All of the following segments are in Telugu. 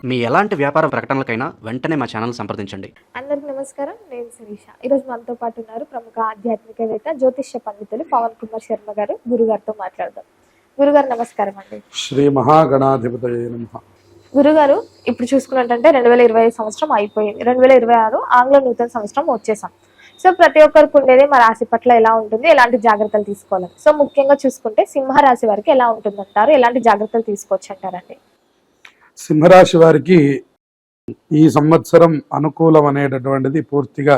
మీ ఎలాంటి వ్యాపార ప్రకటనలకైనా వెంటనే మా ఛానల్ సంప్రదించండి. అందరికి నమస్కారం. నేను శిరీష. ఈరోజు మనతో పాటు ఉన్నారు ప్రముఖ ఆధ్యాత్మికవేత్త జ్యోతిష్య పండితులు పవన్ కుమార్ శర్మ గారు. గురుగారితో మాట్లాడదాం. గురుగారు నమస్కారం అండి. శ్రీ మహాగణాధిపతయే నమః. గురుగారు, ఇప్పుడు చూసుకున్నట్టంటే 2025 సంవత్సరం అయిపోయింది. 2026 ఆంగ్ల నూతన సంవత్సరం వచ్చేసాం. సో ప్రతి ఒక్కరికి ఉండేది మా రాశి పట్ల ఎలా ఉంటుంది, ఎలాంటి జాగ్రత్తలు తీసుకోవాలి. సో ముఖ్యంగా చూసుకుంటే సింహరాశి వారికి ఎలా ఉంటుందంటారు, ఎలాంటి జాగ్రత్తలు తీసుకోవచ్చు అంటారండి? సింహరాశి వారికి ఈ సంవత్సరం అనుకూలం అనేటటువంటిది పూర్తిగా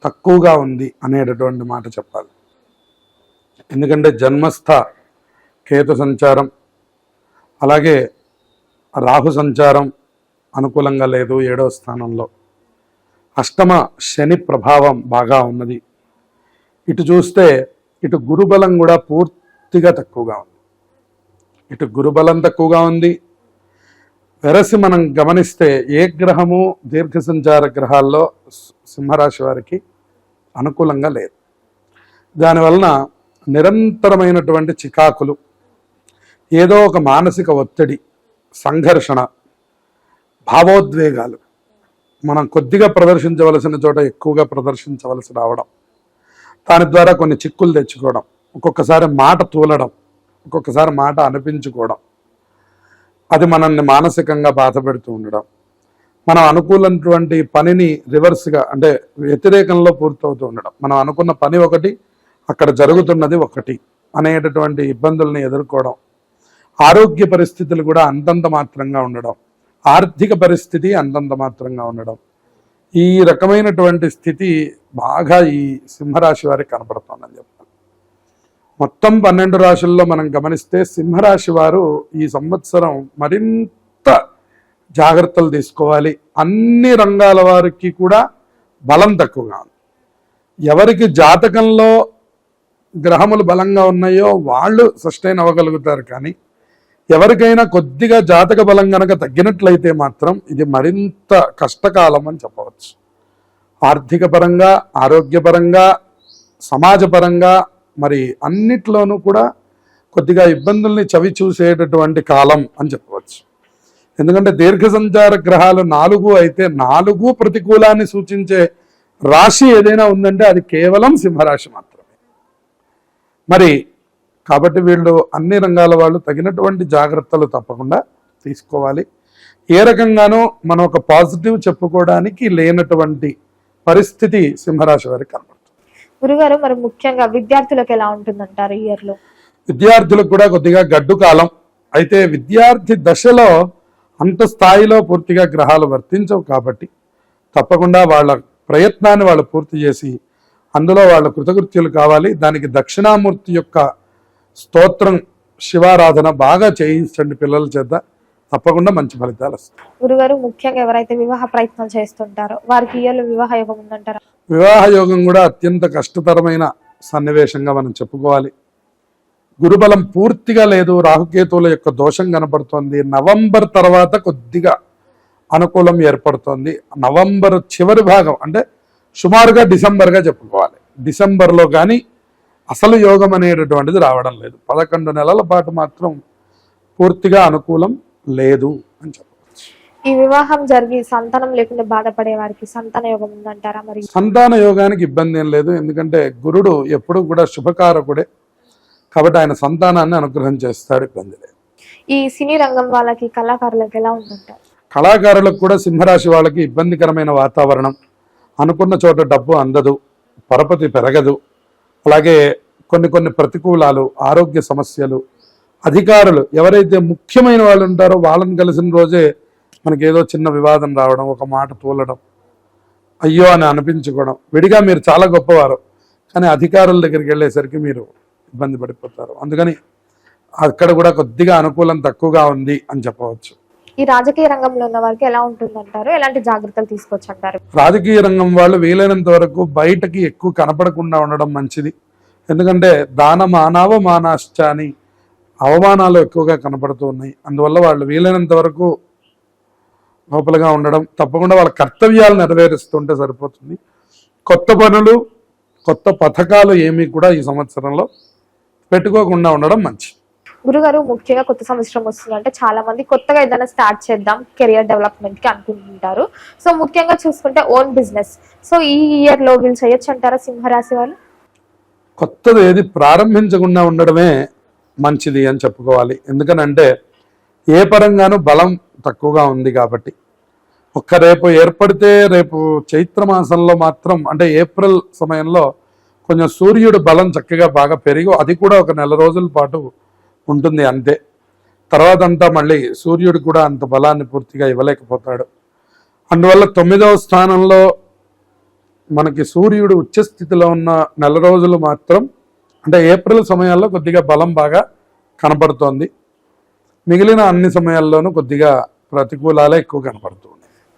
తక్కువగా ఉంది అనేటటువంటి మాట చెప్పాలి. ఎందుకంటే జన్మస్థ కేతు సంచారం, అలాగే రాహు సంచారం అనుకూలంగా లేదు. 7వ స్థానంలో అష్టమ శని ప్రభావం బాగా ఉన్నది. ఇటు చూస్తే ఇటు గురుబలం కూడా పూర్తిగా తక్కువగా ఉంది. ఇటు గురుబలం తక్కువగా ఉంది. వెరసి మనం గమనిస్తే ఏ గ్రహము దీర్ఘ సంచార గ్రహాల్లో సింహరాశి వారికి అనుకూలంగా లేదు. దానివలన నిరంతరమైనటువంటి చికాకులు, ఏదో ఒక మానసిక ఒత్తిడి, సంఘర్షణ, భావోద్వేగాలు, మనం కొద్దిగా ప్రదర్శించవలసిన చోట ఎక్కువగా ప్రదర్శించవలసి రావడం, దాని ద్వారా కొన్ని చిక్కులు తెచ్చుకోవడం, ఒక్కొక్కసారి మాట తూలడం, ఒక్కొక్కసారి మాట అనిపించుకోవడం, అది మనల్ని మానసికంగా బాధ పెడుతూ ఉండడం, మనం అనుకూలమైనటువంటి పనిని రివర్స్గా అంటే వ్యతిరేకంలో పూర్తవుతూ ఉండడం, మనం అనుకున్న పని ఒకటి, అక్కడ జరుగుతున్నది ఒకటి అనేటటువంటి ఇబ్బందుల్ని ఎదుర్కోవడం, ఆరోగ్య పరిస్థితులు కూడా అంతంత మాత్రంగా ఉండడం, ఆర్థిక పరిస్థితి అంతంత మాత్రంగా ఉండడం, ఈ రకమైనటువంటి స్థితి బాగా ఈ సింహరాశి వారికి కనపడుతుందని చెప్పాలి. మొత్తం 12 రాశుల్లో మనం గమనిస్తే సింహరాశి వారు ఈ సంవత్సరం మరింత జాగ్రత్తలు తీసుకోవాలి. అన్ని రంగాల వారికి కూడా బలం తక్కువగా ఉంది. ఎవరికి జాతకంలో గ్రహములు బలంగా ఉన్నాయో వాళ్ళు సస్టైన్ అవ్వగలుగుతారు. కానీ ఎవరికైనా కొద్దిగా జాతక బలం కనుక తగ్గినట్లయితే మాత్రం ఇది మరింత కష్టకాలం అని చెప్పవచ్చు. ఆర్థిక పరంగా, ఆరోగ్యపరంగా, సమాజపరంగా, మరి అన్నిట్లోనూ కూడా కొద్దిగా ఇబ్బందుల్ని చవి చూసేటటువంటి కాలం అని చెప్పవచ్చు. ఎందుకంటే దీర్ఘ సంచార గ్రహాలు 4 అయితే 4 ప్రతికూలాన్ని సూచించే రాశి ఏదైనా ఉందంటే అది కేవలం సింహరాశి మాత్రమే. మరి కాబట్టి వీళ్ళు అన్ని రంగాల వాళ్ళు తగినటువంటి జాగ్రత్తలు తప్పకుండా తీసుకోవాలి. ఏ రకంగానూ మనం ఒక పాజిటివ్ చెప్పుకోవడానికి లేనటువంటి పరిస్థితి సింహరాశి వారికి కనబడుతుంది. గురుగారు, మరి ముఖ్యంగా విద్యార్థులకు ఎలా ఉంటుందంటారు ఈ ఇయర్ లో? విద్యార్థులకు కూడా కొద్దిగా గడ్డు కాలం. అయితే విద్యార్థి దశలో అంత స్థాయిలో పూర్తిగా గ్రహాలు వర్తించవు కాబట్టి తప్పకుండా వాళ్ళ ప్రయత్నాన్ని వాళ్ళు పూర్తి చేసి అందులో వాళ్ళ కృతకృత్యులు కావాలి. దానికి దక్షిణామూర్తి యొక్క స్తోత్రం, శివారాధన బాగా చేయించండి పిల్లల చేత, తప్పకుండా మంచి ఫలితాలు వస్తాయి. గురుగారు, ముఖ్యంగా ఎవరైతే వివాహ ప్రయత్నం చేస్తుంటారో వారికి ఇయర్లో వివాహ యోగం ఉందంటారా? వివాహ యోగం కూడా అత్యంత కష్టతరమైన సన్నివేశంగా మనం చెప్పుకోవాలి. గురుబలం పూర్తిగా లేదు. రాహుకేతువుల యొక్క దోషం కనపడుతోంది. నవంబర్ తర్వాత కొద్దిగా అనుకూలం ఏర్పడుతోంది. నవంబర్ చివరి భాగం అంటే సుమారుగా డిసెంబర్గా చెప్పుకోవాలి. డిసెంబర్లో కానీ అసలు యోగం అనేటటువంటిది రావడం లేదు. 11 నెలల పాటు మాత్రం పూర్తిగా అనుకూలం లేదు అని చెప్పవచ్చు. ఈ వివాహం జరిగి సంతానం లేకుండా బాధపడే వారికి సంతాన యోగం ఉందంటారా? మరి సంతాన యోగానికి ఇబ్బంది ఏం లేదు. ఎందుకంటే గురుడు ఎప్పుడు కూడా శుభకారకుడే కాబట్టి ఆయన సంతానాన్ని అనుగ్రహం చేస్తాడు, ఇబ్బంది లేదు. ఈ సినీ రంగం వాళ్ళకి, కళాకారులకు ఎలా ఉందంటారు? కళాకారులకు కూడా సింహరాశి వాళ్ళకి ఇబ్బందికరమైన వాతావరణం, అనుకున్న చోట డబ్బు అందదు, పరపతి పెరగదు, అలాగే కొన్ని ప్రతికూలాలు, ఆరోగ్య సమస్యలు, అధికారులు ఎవరైతే ముఖ్యమైన వాళ్ళు ఉంటారో వాళ్ళని కలిసిన రోజే మనకి ఏదో చిన్న వివాదం రావడం, ఒక మాట తూలడం, అయ్యో అని అనిపించుకోవడం. విడిగా మీరు చాలా గొప్పవారు కానీ అధికారుల దగ్గరికి వెళ్ళేసరికి మీరు ఇబ్బంది పడిపోతారు. అందుకని అక్కడ కూడా కొద్దిగా అనుకూలం తక్కువగా ఉంది అని చెప్పవచ్చు. ఈ రాజకీయ రంగంలో ఉన్న వారికి ఎలా ఉంటుందంటారు, ఎలాంటి జాగ్రత్తలు తీసుకోవచ్చు అంటారు? రాజకీయ రంగం వాళ్ళు వీలైనంత వరకు బయటకి ఎక్కువ కనపడకుండా ఉండడం మంచిది. ఎందుకంటే మానాశ్చ అని అవమానాలు ఎక్కువగా కనపడుతూ ఉన్నాయి. అందువల్ల వాళ్ళు వీలైనంత వరకు లోపలగా ఉండడం, తప్పకుండా వాళ్ళ కర్తవ్యాలు నెరవేరుస్తుంటే సరిపోతుంది. కొత్త పనులు, కొత్త పథకాలు ఏమీ కూడా ఈ సంవత్సరంలో పెట్టుకోకుండా ఉండడం మంచి. గురుగారు ముఖ్యంగా కొత్త సంవత్సరం వస్తుందంటే చాలా మంది కొత్తగా ఏదైనా స్టార్ట్ చేద్దాం కెరియర్ డెవలప్మెంట్ కి అనుకుంటుంటారు. సో ముఖ్యంగా చూసుకుంటే ఓన్ బిజినెస్. సో ఈ ఇయర్ లో వీళ్ళు చేయొచ్చు అంటారా సింహరాశి వాళ్ళు? కొత్తది ఏది ప్రారంభించకుండా ఉండడమే మంచిది అని చెప్పుకోవాలి. ఎందుకనంటే ఏ పరంగానూ బలం తక్కువగా ఉంది కాబట్టి. రేపు ఏర్పడితే రేపు చైత్ర మాసంలో మాత్రం అంటే ఏప్రిల్ సమయంలో కొంచెం సూర్యుడు బలం చక్కగా బాగా పెరిగి అది కూడా ఒక నెల రోజుల పాటు ఉంటుంది అంతే. తర్వాత అంతా మళ్ళీ సూర్యుడు కూడా అంత బలాన్ని పూర్తిగా ఇవ్వలేకపోతాడు. అందువల్ల 9వ స్థానంలో మనకి సూర్యుడు ఉచ్చస్థితిలో ఉన్న నెల రోజులు మాత్రం అంటే ఏప్రిల్ సమయాల్లో కొద్దిగా బలం బాగా కనపడుతోంది. మిగిలిన అన్ని సమయాల్లోనూ కొద్దిగా ప్రతికూలాలే ఎక్కువ కనపడుతుంది.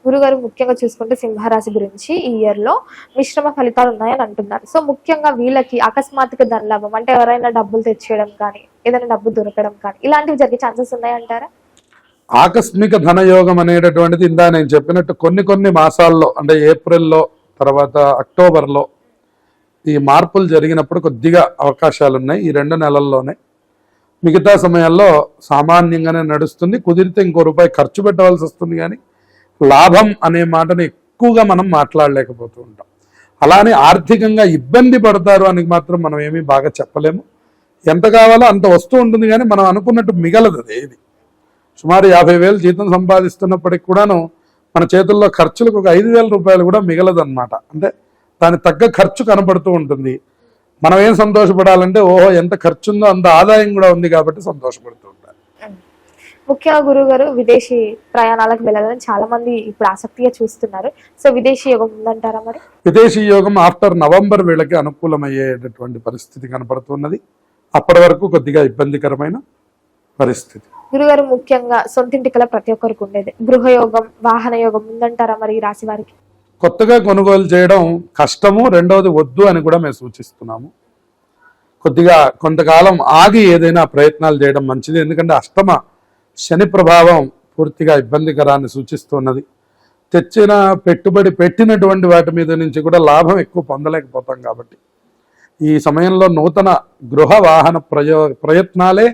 గురుగారు ముఖ్యంగా చూసుకుంటే సింహరాశి గురించి ఈ ఇయర్ లో మిశ్రమ ఫలితాలు ఉన్నాయని అంటున్నారు. సో ముఖ్యంగా వీళ్ళకి అకస్మాత్తుగా ధనలాభం అంటే ఎవరైనా డబ్బులు తెచ్చేయడం కానీ ఏదైనా డబ్బు దొరకడం కానీ ఇలాంటివి జరిగే ఛాన్సెస్ ఉన్నాయంటారా? ఆకస్మిక ధనయోగం అనేటటువంటిది ఇందా నేను చెప్పినట్టు కొన్ని మాసాల్లో అంటే ఏప్రిల్లో తర్వాత అక్టోబర్లో ఈ మార్పులు జరిగినప్పుడు కొద్దిగా అవకాశాలు ఉన్నాయి. ఈ 2 నెలల్లోనే. మిగతా సమయాల్లో సామాన్యంగానే నడుస్తుంది. కుదిరితే ఇంకో రూపాయి ఖర్చు పెట్టవలసి వస్తుంది, కానీ లాభం అనే మాటను ఎక్కువగా మనం మాట్లాడలేకపోతూ ఉంటాం. అలానే ఆర్థికంగా ఇబ్బంది పడతారు అని మాత్రం మనం ఏమీ బాగా చెప్పలేము. ఎంత కావాలో అంత వస్తూ ఉంటుంది, కానీ మనం అనుకున్నట్టు మిగలదు. ఏది సుమారు 50,000 జీతం సంపాదిస్తున్నప్పటికి కూడాను మన చేతుల్లో ఖర్చులకు ఒక 5,000 రూపాయలు కూడా మిగలదు అనమాట. అంటే దాని తగ్గ ఖర్చు కనబడుతూ ఉంటుంది. మనం ఏం సంతోషపడాలంటే ఓహో ఎంత ఖర్చు ఉందో అంత ఆదాయం కూడా ఉంది కాబట్టి సంతోషపడుతూ ఉంటారు. ముఖ్యంగా గురువు గారు విదేశీ ప్రయాణాలకు వెళ్ళాలని చాలా మంది ఇప్పుడు ఆసక్తిగా చూస్తున్నారు. సో విదేశీ యోగం ఉందంటారా మరి? విదేశీ యోగం ఆఫ్టర్ నవంబర్ వీళ్ళకి అనుకూలమయ్యేటటువంటి పరిస్థితి కనపడుతున్నది. అప్పటి వరకు కొద్దిగా ఇబ్బందికరమైన పరిస్థితి. గురుగారు ముఖ్యంగా సొంతింటి కల ప్రతి ఒక్కరికి ఉండేది గృహయోగం, వాహన యోగం ఉందంటారా మరి ఈ రాశి వారికి? కొత్తగా కొనుగోలు చేయడం కష్టము, రెండవది వద్దు అని కూడా మేము సూచిస్తున్నాము. కొద్దిగా కొంతకాలం ఆగి ఏదైనా ప్రయత్నాలు చేయడం మంచిది. ఎందుకంటే అష్టమ శని ప్రభావం పూర్తిగా ఇబ్బందికరాన్ని సూచిస్తున్నది. తెచ్చిన పెట్టుబడి పెట్టినటువంటి వాటి మీద నుంచి కూడా లాభం ఎక్కువ పొందలేకపోతాం కాబట్టి ఈ సమయంలో నూతన గృహ వాహన ప్రయత్నాలే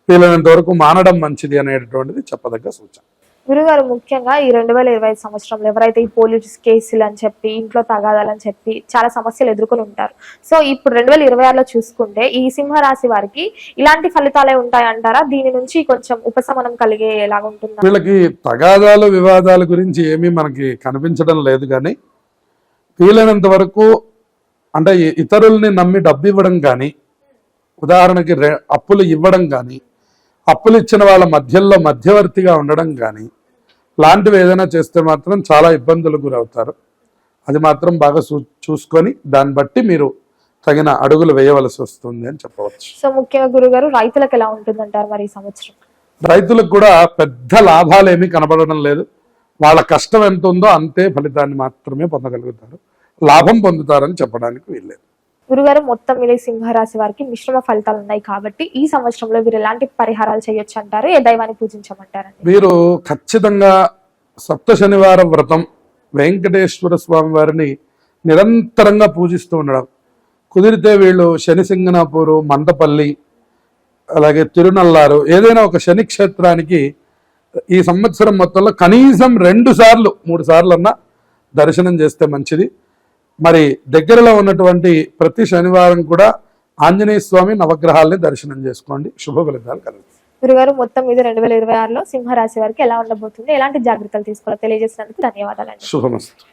వీలైనంత వరకు మానడం మంచిది అనేటటువంటిది చెప్పదగ్గ సూచన. గురుగారు ముఖ్యంగా ఈ 2025 సంవత్సరంలో ఎవరైతే ఈ పోలీస్ కేసులు అని చెప్పి ఇంట్లో తగాదాలని చెప్పి చాలా సమస్యలు ఎదుర్కొని ఉంటారు. సో ఇప్పుడు 2026లో చూసుకుంటే ఈ సింహరాశి వారికి ఇలాంటి ఫలితాలే ఉంటాయంటారా? దీని నుంచి కొంచెం ఉపశమనం కలిగేలాగా ఉంటుందా? వీళ్ళకి తగాదాలు వివాదాల గురించి ఏమీ మనకి కనిపించడం లేదు, కానీ వీలైనంత వరకు అంటే ఇతరుల్ని నమ్మి డబ్బు ఇవ్వడం కానీ, ఉదాహరణకి అప్పులు ఇవ్వడం కానీ, అప్పులు ఇచ్చిన వాళ్ళ మధ్యలో మధ్యవర్తిగా ఉండడం కానీ లాంటివి ఏదైనా చేస్తే మాత్రం చాలా ఇబ్బందులకు గురవుతారు. అది మాత్రం బాగా చూసుకొని దాన్ని బట్టి మీరు తగిన అడుగులు వేయవలసి వస్తుంది అని చెప్పవచ్చు. సో ముఖ్యంగా గురుగారు రైతులకు ఎలా ఉంటుందంటారు మరి ఈ సంవత్సరం? రైతులకు కూడా పెద్ద లాభాలు ఏమీ కనబడడం లేదు. వాళ్ళ కష్టం ఎంత ఉందో అంతే ఫలితాన్ని మాత్రమే పొందగలుగుతారు. లాభం పొందుతారని చెప్పడానికి వీల్లేదు. గురుగారు మొత్తం మీద సింహరాశి వారికి మిశ్రమ ఫలితాలు ఉన్నాయి కాబట్టి ఈ సంవత్సరంలో వీరు ఎలాంటి పరిహారాలు చేయొచ్చు అంటారు? ఏ దైవాన్ని పూజించమంటారండి? వీరు ఖచ్చితంగా సప్త శనివారం వ్రతం, వెంకటేశ్వర స్వామి వారిని నిరంతరంగా పూజిస్తూ ఉండడం. కుదిరితే వీళ్ళు శనిసింగనాపూరు, మందపల్లి, అలాగే తిరునల్లారు ఏదైనా ఒక శని క్షేత్రానికి ఈ సంవత్సరం మొత్తంలో కనీసం 2 సార్లు 3 సార్లు అన్నా దర్శనం చేస్తే మంచిది. మరి దగ్గరలో ఉన్నటువంటి ప్రతి శనివారం కూడా ఆంజనేయ స్వామి నవగ్రహాలని దర్శనం చేసుకోండి. శుభ ఫలితాలు కలుగుతాయి. గురుగారు మొత్తం మీద 2026లో సింహరాశి వారికి ఎలా ఉండబోతుంది, ఎలాంటి జాగ్రత్తలు తీసుకోవాలో తెలియజేసినందుకు ధన్యవాదాలండి. శుభమస్తు.